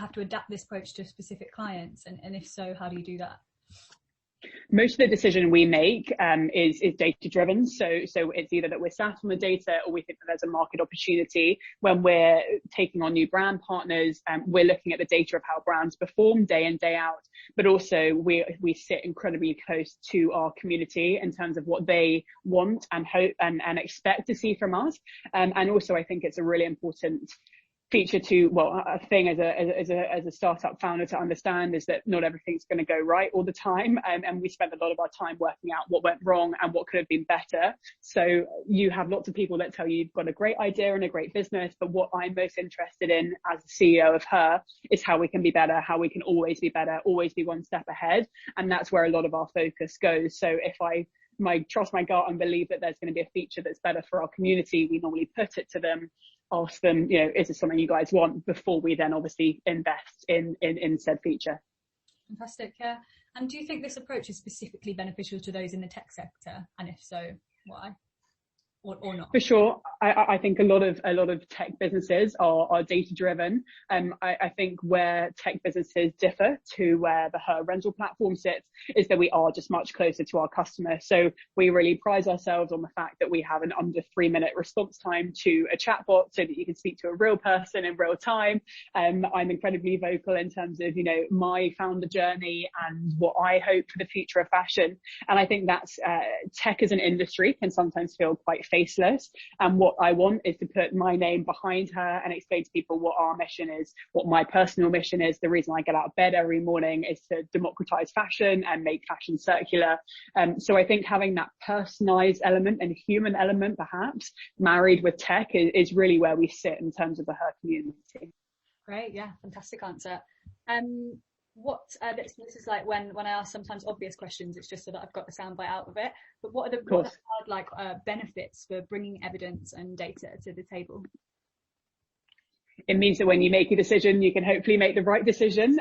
have to adapt this approach to specific clients? And if so, how do you do that? Most of the decision we make is data driven. So it's either that we're sat on the data, or we think that there's a market opportunity. When we're taking on new brand partners, we're looking at the data of how brands perform day in, day out. But also we sit incredibly close to our community in terms of what they want and hope and expect to see from us. And also I think it's a really important feature to, well, a thing as a startup founder to understand is that not everything's going to go right all the time. And we spend a lot of our time working out what went wrong and what could have been better. So you have lots of people that tell you you've got a great idea and a great business, but what I'm most interested in as the CEO of Her is how we can be better, how we can always be better, always be one step ahead. And that's where a lot of our focus goes. So if I trust my gut and believe that there's going to be a feature that's better for our community, we normally put it to them, ask them, is this something you guys want, before we then obviously invest in said feature. Fantastic. Yeah. And do you think this approach is specifically beneficial to those in the tech sector? And if so, why? Or not? For sure. I think a lot of tech businesses are data driven. I think where tech businesses differ to where the Her rental platform sits is that we are just much closer to our customer. So we really pride ourselves on the fact that we have an under 3-minute response time to a chatbot, so that you can speak to a real person in real time. I'm incredibly vocal in terms of, my founder journey and what I hope for the future of fashion. And I think that's tech as an industry can sometimes feel quite faceless. And what I want is to put my name behind Her and explain to people what our mission is, what my personal mission is. The reason I get out of bed every morning is to democratize fashion and make fashion circular. So I think having that personalized element and human element, perhaps married with tech, is really where we sit in terms of the Her community. Great. Yeah. Fantastic answer. This is like when I ask sometimes obvious questions, it's just so that I've got the soundbite out of it. But what are the benefits for bringing evidence and data to the table? It means that when you make a decision, you can hopefully make the right decision.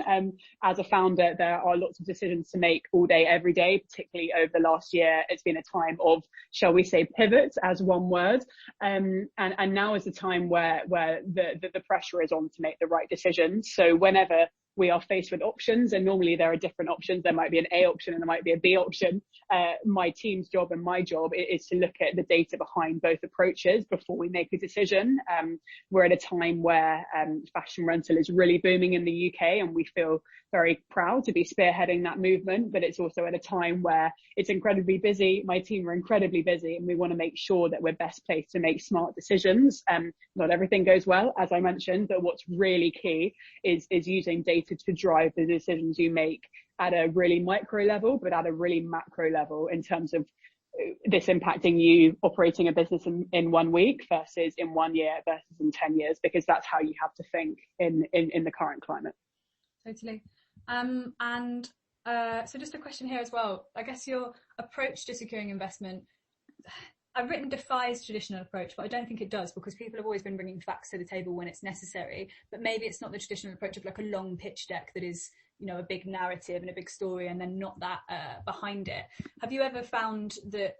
As a founder, there are lots of decisions to make all day, every day, particularly over the last year. It's been a time of, shall we say, pivots as one word. And now is the time where the pressure is on to make the right decisions. So whenever we are faced with options, and normally there are different options. There might be an A option and there might be a B option. My team's job and my job is to look at the data behind both approaches before we make a decision. We're at a time where fashion rental is really booming in the UK, and we feel very proud to be spearheading that movement. But it's also at a time where it's incredibly busy. My team are incredibly busy, and we want to make sure that we're best placed to make smart decisions. Not everything goes well, as I mentioned, but what's really key is using data to drive the decisions you make at a really micro level, but at a really macro level, in terms of this impacting you operating a business in 1 week versus in 1 year versus in 10 years, because that's how you have to think in the current climate. Totally. So just a question here as well. I guess your approach to securing investment, I've written defies traditional approach, but I don't think it does, because people have always been bringing facts to the table when it's necessary. But maybe it's not the traditional approach of like a long pitch deck that is, a big narrative and a big story, and then not that behind it. Have you ever found that,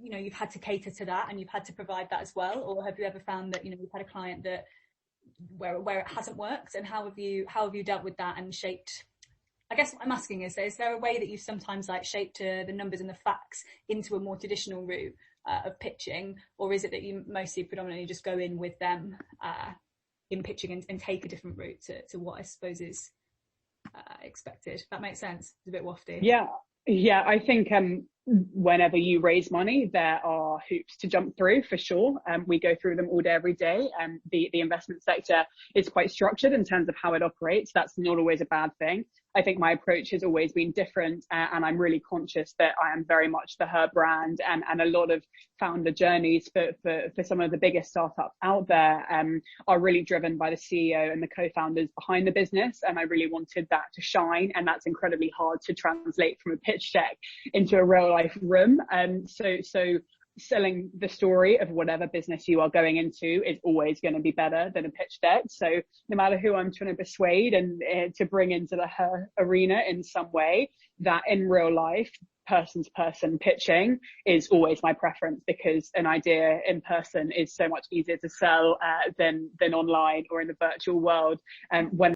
you've had to cater to that and you've had to provide that as well? Or have you ever found that, you've had a client that where it hasn't worked, and how have you dealt with that and shaped? I guess what I'm asking is there a way that you sometimes shaped the numbers and the facts into a more traditional route of pitching, or is it that you mostly predominantly just go in with them in pitching and take a different route to what I suppose is expected? That makes sense. It's a bit wafty. Yeah, I think whenever you raise money, there are hoops to jump through, for sure. We go through them all day, every day. The investment sector is quite structured in terms of how it operates. That's not always a bad thing. I think my approach has always been different, and I'm really conscious that I am very much the Her brand, and a lot of founder journeys for some of the biggest startups out there are really driven by the CEO and the co-founders behind the business. And I really wanted that to shine, and that's incredibly hard to translate from a pitch deck into a real life room. So selling the story of whatever business you are going into is always going to be better than a pitch deck. So no matter who I'm trying to persuade and to bring into the Her arena in some way, that in real life, person to person pitching is always my preference, because an idea in person is so much easier to sell than online or in the virtual world. When